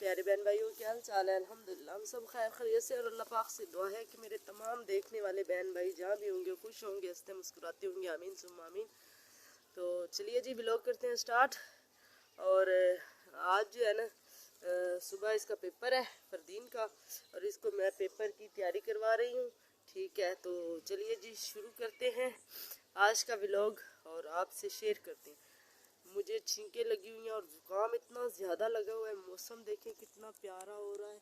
प्यारे बहन भाइयों, क्या हाल चाल है। अल्हम्दुलिल्लाह हम सब खैर खैरियत से, और अल्लाह पाक से दुआ है कि मेरे तमाम देखने वाले बहन भाई जहाँ भी होंगे खुश होंगे, हंसते मुस्कुराते होंगे। आमीन सुम्मा आमीन। तो चलिए जी, ब्लॉग करते हैं स्टार्ट। और आज जो है ना, सुबह इसका पेपर है फरदीन का, और इसको मैं पेपर की तैयारी करवा रही हूँ। ठीक है, तो चलिए जी शुरू करते हैं आज का ब्लॉग और आपसे शेयर करते हैं। मुझे छींकें लगी हुई हैं और ज़ुकाम इतना ज़्यादा लगा हुआ है। मौसम देखें कितना प्यारा हो रहा है।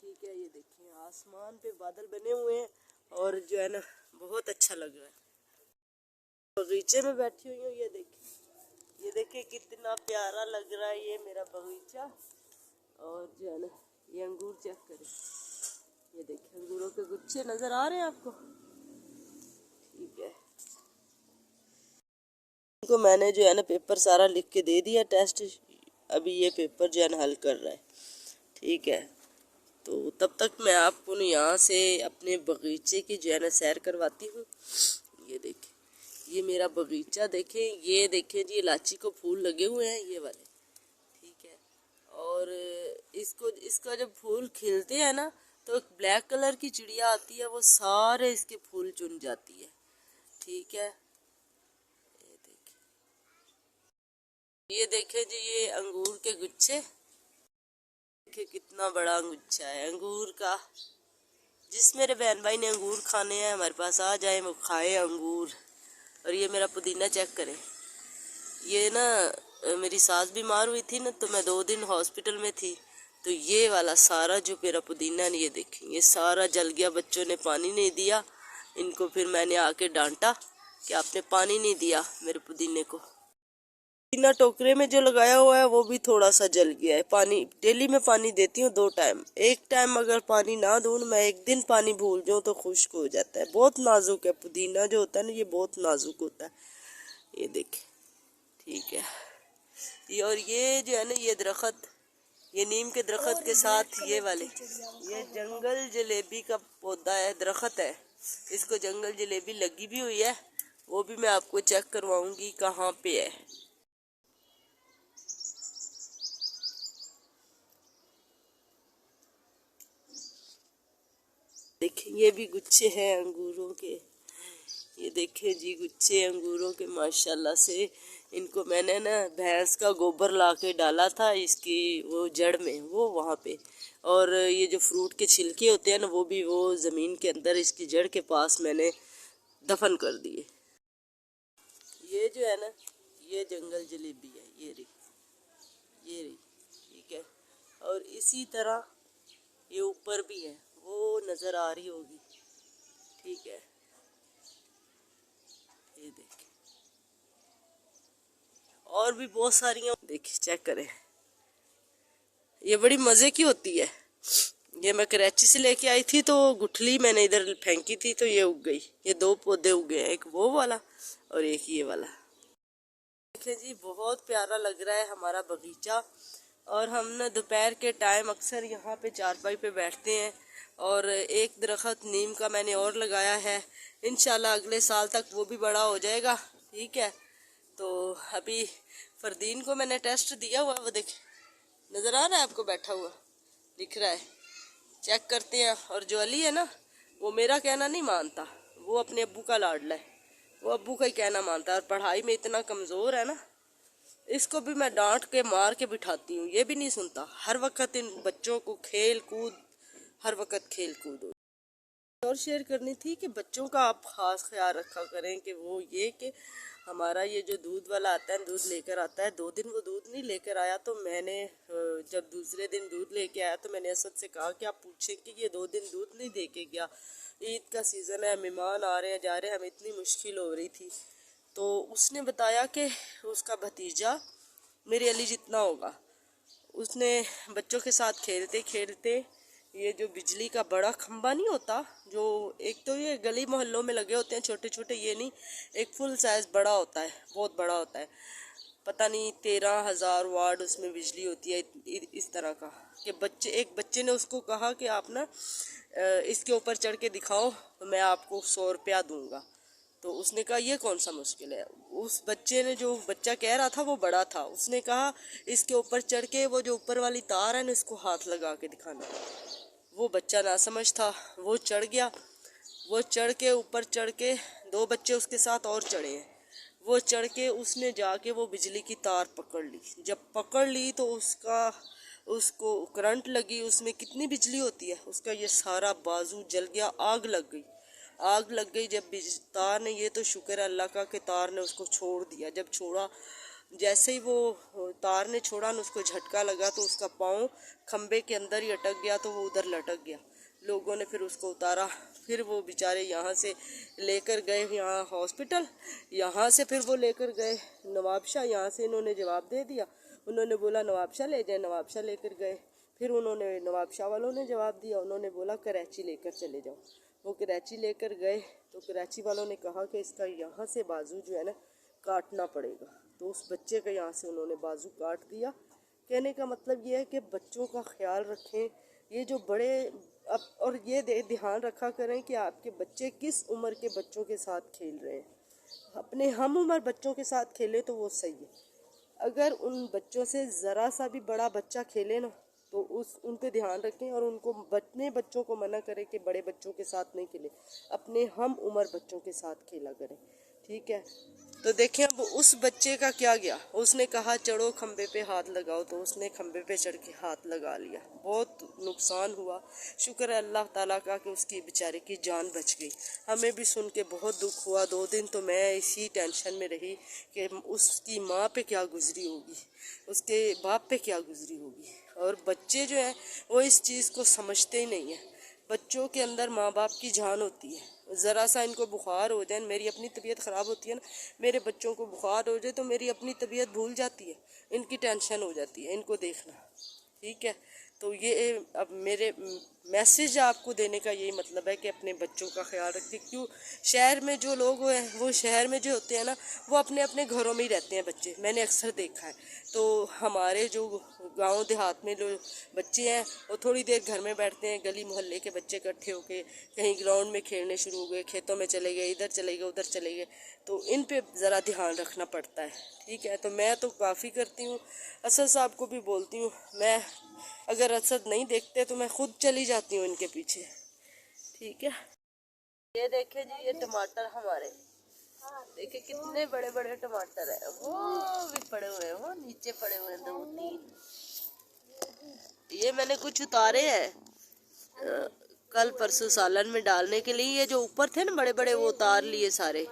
ठीक है, ये देखें आसमान पे बादल बने हुए हैं और जो है ना बहुत अच्छा लग रहा है। बगीचे में बैठी हुई हूँ, ये देखें कितना प्यारा लग रहा है ये मेरा बगीचा। और जो है ना, ये अंगूर चेक करें, ये देखिए अंगूरों के गुच्छे नज़र आ रहे हैं आपको। ठीक है, को मैंने जो है ना पेपर सारा लिख के दे दिया टेस्ट। अभी ये पेपर जो है ना हल कर रहा है। ठीक है, तो तब तक मैं आपको ना यहाँ से अपने बगीचे की जो है ना सैर करवाती हूँ। ये देखें, ये मेरा बगीचा देखें, ये देखें जी इलायची को फूल लगे हुए हैं ये वाले। ठीक है, और इसका जब फूल खिलते हैं ना तो एक ब्लैक कलर की चिड़िया आती है, वो सारे इसके फूल चुन जाती है। ठीक है, ये देखें जी ये अंगूर के गुच्छे, देखिए कितना बड़ा गुच्छा है अंगूर का। जिस मेरे बहन भाई ने अंगूर खाने हैं हमारे पास आ जाए, वो खाए अंगूर। और ये मेरा पुदीना चेक करें, ये ना मेरी सास बीमार हुई थी ना, तो मैं 2 दिन हॉस्पिटल में थी। तो ये वाला सारा जो मेरा पुदीना है, ये देखें ये सारा जल गया। बच्चों ने पानी नहीं दिया इनको, फिर मैंने आके डांटा कि आपने पानी नहीं दिया मेरे पुदीने को। पुदीना टोकरे में जो लगाया हुआ है वो भी थोड़ा सा जल गया है। पानी डेली मैं पानी देती हूँ 2 टाइम। एक टाइम अगर पानी ना दूँ, मैं एक दिन पानी भूल जाऊँ तो खुश्क हो जाता है। बहुत नाजुक है पुदीना जो होता है ना, ये बहुत नाजुक होता है। ये देखें, ठीक है, ये और ये जो है ना ये दरख्त, ये नीम के दरख्त के साथ ये वाले, ये जंगल जलेबी का पौधा है, दरख्त है। इसको जंगल जलेबी लगी भी हुई है, वो भी मैं आपको चेक करवाऊंगी कहाँ पे है। देखिए ये भी गुच्छे हैं अंगूरों के, ये देखें जी गुच्छे अंगूरों के माशाल्लाह से। इनको मैंने ना भैंस का गोबर ला के डाला था इसकी वो जड़ में, वो वहाँ पे। और ये जो फ्रूट के छिलके होते हैं ना, वो भी वो ज़मीन के अंदर इसकी जड़ के पास मैंने दफन कर दिए। ये जो है ना, ये जंगल जलेबी है, ये रही, ये रही। ठीक है, और इसी तरह ये ऊपर भी है, वो नज़र आ रही होगी। ठीक है, ये देखें और भी बहुत सारी हैं, देखिए चेक करें। ये बड़ी मज़े की होती है। ये मैं कराची से लेके आई थी, तो गुठली मैंने इधर फेंकी थी तो ये उग गई। ये 2 पौधे उगे हैं, एक वो वाला और एक ये वाला। देखिए जी बहुत प्यारा लग रहा है हमारा बगीचा। और हम ना दोपहर के टाइम अक्सर यहाँ पे चारपाई पे बैठते हैं। और एक दरख्त नीम का मैंने और लगाया है, इंशाल्लाह अगले साल तक वो भी बड़ा हो जाएगा। ठीक है, तो अभी फरदीन को मैंने टेस्ट दिया हुआ, वो देख नज़र आ रहा है आपको, बैठा हुआ दिख रहा है। चेक करते हैं। और जो अली है ना, वो मेरा कहना नहीं मानता, वो अपने अब्बू का लाडला है, वो अब्बू का ही कहना मानता है। और पढ़ाई में इतना कमज़ोर है ना, इसको भी मैं डांट के मार के बिठाती हूँ, ये भी नहीं सुनता। हर वक्त इन बच्चों को खेल कूद, हर वक्त खेल कूद। और शेयर करनी थी कि बच्चों का आप खास ख्याल रखा करें कि वो ये कि हमारा ये जो दूध वाला आता है, दूध लेकर आता है, 2 दिन वो दूध नहीं लेकर आया, तो मैंने जब दूसरे दिन दूध लेके आया तो मैंने असद से कहा कि आप पूछें कि ये 2 दिन दूध नहीं दे के गया। ईद का सीज़न है, मेहमान आ रहे हैं जा रहे हैं, हमें इतनी मुश्किल हो रही थी। तो उसने बताया कि उसका भतीजा मेरे अली जितना होगा, उसने बच्चों के साथ खेलते खेलते ये जो बिजली का बड़ा खंबा नहीं होता, जो एक तो ये गली मोहल्लों में लगे होते हैं छोटे छोटे, ये नहीं, एक फुल साइज बड़ा होता है, बहुत बड़ा होता है, पता नहीं 13,000 वाट उसमें बिजली होती है इस तरह का। कि एक बच्चे ने उसको कहा कि आप ना इसके ऊपर चढ़ के दिखाओ तो मैं आपको 100 रुपया दूंगा। तो उसने कहा ये कौन सा मुश्किल है। उस बच्चे ने, जो बच्चा कह रहा था वो बड़ा था, उसने कहा इसके ऊपर चढ़ के वो जो ऊपर वाली तार है ना इसको हाथ लगा के दिखाना। वो बच्चा ना समझ था, वो चढ़ गया। वो चढ़ के ऊपर चढ़ के, दो बच्चे उसके साथ और चढ़े हैं। वो चढ़ के उसने जाके वो बिजली की तार पकड़ ली। जब पकड़ ली तो उसको करंट लगी। उसमें कितनी बिजली होती है, उसका ये सारा बाजू जल गया, आग लग गई। आग लग गई जब तार ने, ये तो शुक्र है अल्लाह का कि तार ने उसको छोड़ दिया। जब छोड़ा, जैसे ही वो तार ने छोड़ा ना, उसको झटका लगा तो उसका पाँव खंबे के अंदर ही अटक गया, तो वो उधर लटक गया। लोगों ने फिर उसको उतारा, फिर वो बेचारे यहाँ से लेकर गए यहाँ हॉस्पिटल। यहाँ से फिर वो लेकर गए नवाबशाह। यहाँ से इन्होंने जवाब दे दिया, उन्होंने बोला नवाबशाह ले जाए। नवाबशाह लेकर गए, फिर उन्होंने, नवाबशाह वालों ने जवाब दिया, उन्होंने बोला कराची लेकर चले जाओ। वो कराची लेकर गए तो कराची वालों ने कहा कि इसका यहाँ से बाजू जो है ना काटना पड़ेगा। तो उस बच्चे का यहाँ से उन्होंने बाजू काट दिया। कहने का मतलब ये है कि बच्चों का ख्याल रखें। ये जो बड़े अब, और ये ध्यान रखा करें कि आपके बच्चे किस उम्र के बच्चों के साथ खेल रहे हैं। अपने हम उम्र बच्चों के साथ खेले तो वो सही है। अगर उन बच्चों से ज़रा सा भी बड़ा बच्चा खेले ना तो उन पे ध्यान रखें, और उनको, अपने बच्चों को मना करें कि बड़े बच्चों के साथ नहीं खेले, अपने हम उम्र बच्चों के साथ खेला करें। ठीक है, तो देखें अब उस बच्चे का क्या गया। उसने कहा चढ़ो खंबे पे हाथ लगाओ, तो उसने खंबे पे चढ़ के हाथ लगा लिया। बहुत नुकसान हुआ। शुक्र है अल्लाह ताला का कि उसकी बेचारे की जान बच गई। हमें भी सुन के बहुत दुख हुआ। 2 दिन तो मैं इसी टेंशन में रही कि उसकी माँ पे क्या गुजरी होगी, उसके बाप पे क्या गुजरी होगी। और बच्चे जो हैं वो इस चीज़ को समझते ही नहीं हैं। बच्चों के अंदर माँ बाप की जान होती है। ज़रा सा इनको बुखार हो जाए, मेरी अपनी तबीयत ख़राब होती है ना, मेरे बच्चों को बुखार हो जाए तो मेरी अपनी तबीयत भूल जाती है, इनकी टेंशन हो जाती है इनको देखना। ठीक है, तो ये अब मेरे मैसेज आपको देने का यही मतलब है कि अपने बच्चों का ख्याल रखें। क्यों, शहर में जो लोग हैं वो शहर में जो होते हैं ना वो अपने अपने घरों में ही रहते हैं बच्चे, मैंने अक्सर देखा है। तो हमारे जो गांव देहात में जो बच्चे हैं वो थोड़ी देर घर में बैठते हैं, गली मोहल्ले के बच्चे इकट्ठे होके कहीं ग्राउंड में खेलने शुरू हो गए, खेतों में चले गए, इधर चले गए उधर चले गए, तो इन पे ज़रा ध्यान रखना पड़ता है। ठीक है, तो मैं तो काफ़ी करती हूँ, असद साहब को भी बोलती हूँ। मैं अगर असद नहीं देखते तो मैं खुद चली जाती हूँ इनके पीछे। ठीक है, ये देखे जी, ये टमाटर हमारे, देखिए कितने बड़े बड़े टमाटर है। वो भी पड़े हुए हैं, वो नीचे पड़े हुए हैं 2-3। ये मैंने कुछ उतारे हैं कल परसों सालन में डालने के लिए। ये जो ऊपर थे ना बड़े बड़े वो उतार लिए सारे।